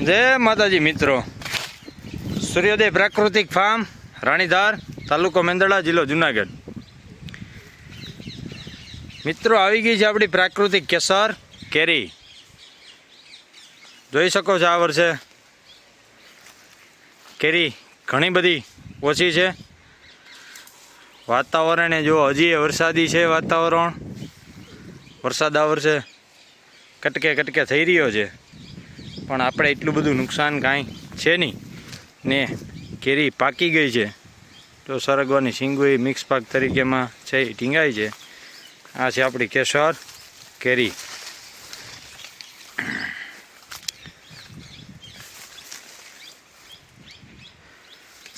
જય માતાજી મિત્રો, સૂર્યોદય પ્રાકૃતિક ફાર્મ, રાણીધાર, તાલુકો મેંદરડા, જિલ્લો જુનાગઢ. મિત્રો, આવી ગઈ છે આપણી પ્રાકૃતિક કેસર કેરી. જોઈ શકો છો, આ વર્ષે કેરી ઘણી બધી ઓછી છે. વાતાવરણ જો હજી વરસાદી છે વાતાવરણ. વરસાદ આ વર્ષે કટકે કટકે થઈ રહ્યો છે, પણ આપણે એટલું બધું નુકસાન કાંઈ છે નહીં ને. કેરી પાકી ગઈ છે તો સરગવાની સિંગોઈ મિક્સ પાક તરીકેમાં છે એ ટીંગાઈ છે. આ છે આપણી કેસર કેરી.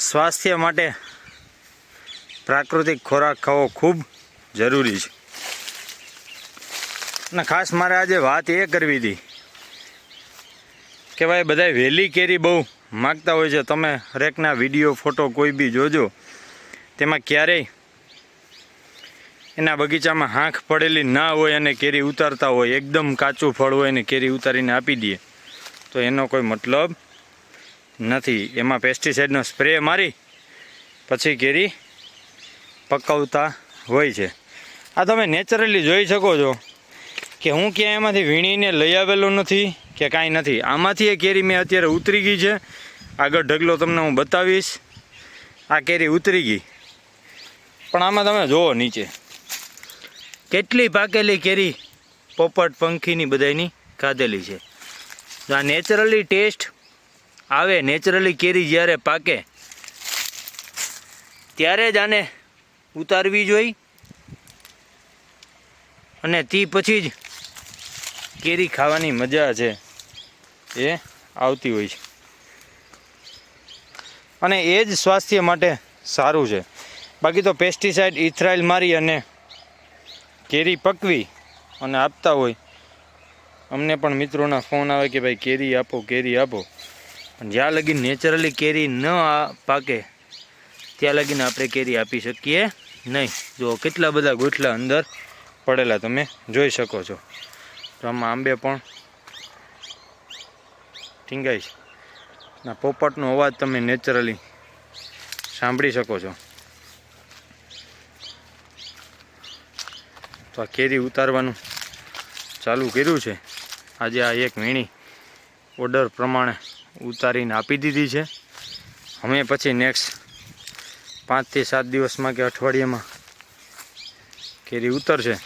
સ્વાસ્થ્ય માટે પ્રાકૃતિક ખોરાક ખાવો ખૂબ જરૂરી છે. અને ખાસ મારે આજે વાત એ કરવી હતી કે ભાઈ, બધા વહેલી કેરી બહુ માગતા હોય છે. તમે હરેકના વિડીયો ફોટો કોઈ બી જોજો, તેમાં ક્યારેય એના બગીચામાં હાંખ પડેલી ના હોય અને કેરી ઉતારતા હોય, એકદમ કાચું ફળ હોય ને કેરી ઉતારીને આપી દે, તો એનો કોઈ મતલબ નથી. એમાં પેસ્ટિસાઇડનો સ્પ્રે મારી પછી કેરી પકવતા હોય છે. આ તમે નેચરલી જોઈ શકો છો કે હું ક્યાંય એમાંથી વીણીને લઈ આવેલો નથી કે કાંઈ નથી. આમાંથી એ કેરી મેં અત્યારે ઉતરી ગઈ છે. આગળ ઢગલો તમને હું બતાવીશ. આ કેરી ઉતરી ગઈ, પણ આમાં તમે જુઓ નીચે કેટલી પાકેલી કેરી પોપટ પંખીની બધાની ખાધેલી છે. આ નેચરલી ટેસ્ટ આવે. નેચરલી કેરી જ્યારે પાકે ત્યારે જ આને ઉતારવી જોઈ, અને તે પછી જ કેરી ખાવાની મજા છે એ આવતી હોય છે. અને એ જ સ્વાસ્થ્ય માટે સારું છે. બાકી તો પેસ્ટિસાઇડ ઇથરાઇલ મારી અને કેરી પકવી અને આપતા હોય. અમને પણ મિત્રોના ફોન આવે કે ભાઈ કેરી આપો, કેરી આપો. પણ જ્યાં લગી નેચરલી કેરી ન પાકે ત્યાં લગીને આપણે કેરી આપી શકીએ નહીં. જો કેટલા બધા ગોઠલા અંદર પડેલા તમે જોઈ શકો છો. તો આમાં આંબે પણ ટીંગાય છે. ના, પોપટનો અવાજ તમે નેચરલી સાંભળી શકો છો. તો આ કેરી ઉતારવાનું ચાલુ કર્યું છે. આજે આ એક વીણી ઓર્ડર પ્રમાણે ઉતારીને આપી દીધી છે. અમે પછી નેક્સ્ટ 5 થી 7 દિવસમાં કે અઠવાડિયામાં કેરી ઉતરશે.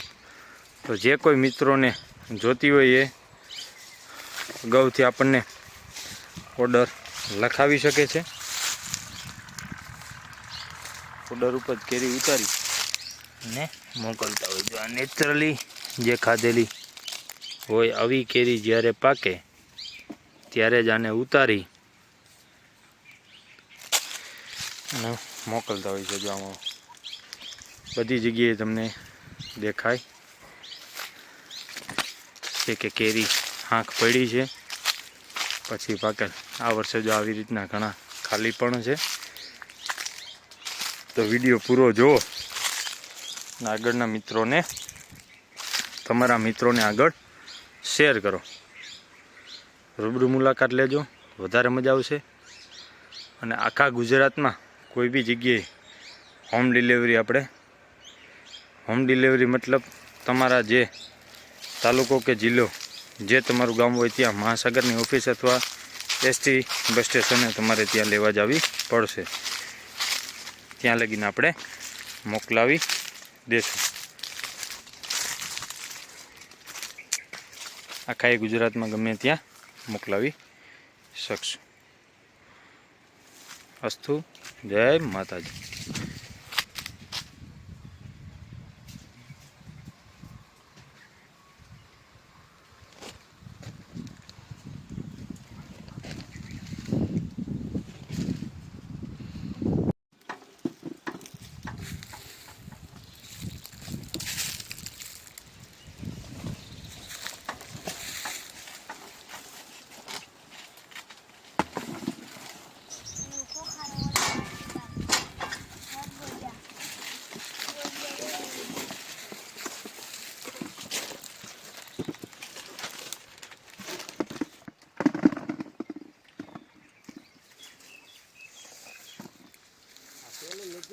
તો જે કોઈ મિત્રોને જોતી હોય એ અગાઉથી આપણને ઓર્ડર લખાવી શકે છે. ઓર્ડર ઉપર કેરી ઉતારી ને મોકલતા હોય. જો આ નેચરલી જે ખાધેલી હોય આવી કેરી જ્યારે પાકે ત્યારે જ આને ઉતારી અને મોકલતા હોય છે. જો આમાં બધી જગ્યાએ તમને દેખાય છે કે કેરી આંખ પડી છે પછી પાકેલ. આ વર્ષે જો આવી રીતના ઘણા ખાલી પણ છે. તો વિડીયો પૂરો જુઓ અને આગળના મિત્રોને, તમારા મિત્રોને આગળ શેર કરો. રૂબરૂ મુલાકાત લેજો, વધારે મજા આવશે. અને આખા ગુજરાતમાં કોઈ બી જગ્યાએ હોમ ડિલિવરી આપણે, હોમ ડિલિવરી મતલબ તમારા જે તાલુકો કે જિલ્લો જે તમારું ગામ હોય ત્યાં મહાસાગરની ઓફિસ અથવા એસટી બસ સ્ટેશને તમારે ત્યાં લેવા જવી પડશે. ત્યાં લગીને આપણે મોકલાવી દેશું. આખા ગુજરાતમાં ગમે ત્યાં મોકલાવી શકશું. અસ્તુ. જય માતાજી.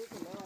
તો લેવા